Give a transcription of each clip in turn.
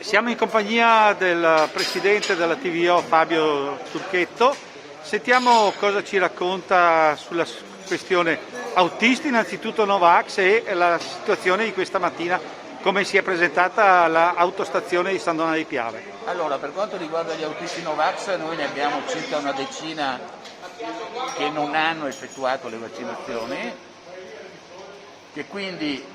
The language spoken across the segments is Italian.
Siamo in compagnia del presidente della TVO Fabio Turchetto. Sentiamo cosa ci racconta sulla questione autisti, innanzitutto Novax, e la situazione di questa mattina, come si è presentata all'autostazione di San Donà di Piave. Allora, per quanto riguarda gli autisti Novax, noi ne abbiamo circa una decina che non hanno effettuato le vaccinazioni, che quindi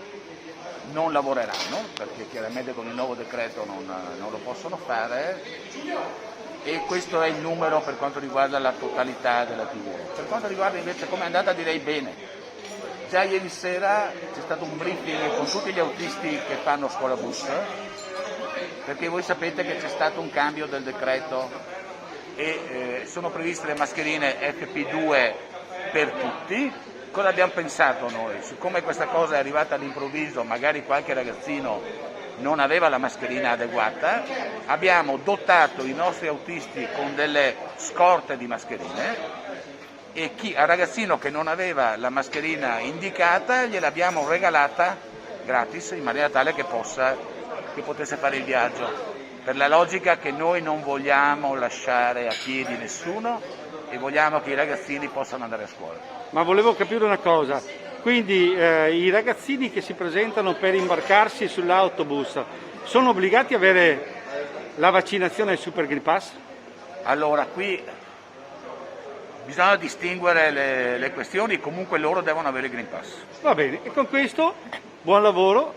non lavoreranno, perché chiaramente con il nuovo decreto non lo possono fare, e questo è il numero per quanto riguarda la totalità della TV. Per quanto riguarda invece come è andata, direi bene. Già ieri sera c'è stato un briefing con tutti gli autisti che fanno scuola bus, perché voi sapete che c'è stato un cambio del decreto e sono previste le mascherine FP2 per tutti. Cosa abbiamo pensato noi? Siccome questa cosa è arrivata all'improvviso, magari qualche ragazzino non aveva la mascherina adeguata, abbiamo dotato i nostri autisti con delle scorte di mascherine e al ragazzino che non aveva la mascherina indicata gliel'abbiamo regalata gratis, in maniera tale che potesse fare il viaggio, per la logica che noi non vogliamo lasciare a piedi nessuno e vogliamo che i ragazzini possano andare a scuola. Ma volevo capire una cosa, quindi i ragazzini che si presentano per imbarcarsi sull'autobus sono obbligati ad avere la vaccinazione del Super Green Pass? Allora, qui bisogna distinguere le questioni, comunque loro devono avere il Green Pass. Va bene, e con questo buon lavoro.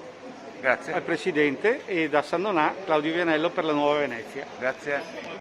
Grazie. Al Presidente, e da San Donà Claudio Vianello per la Nuova Venezia. Grazie.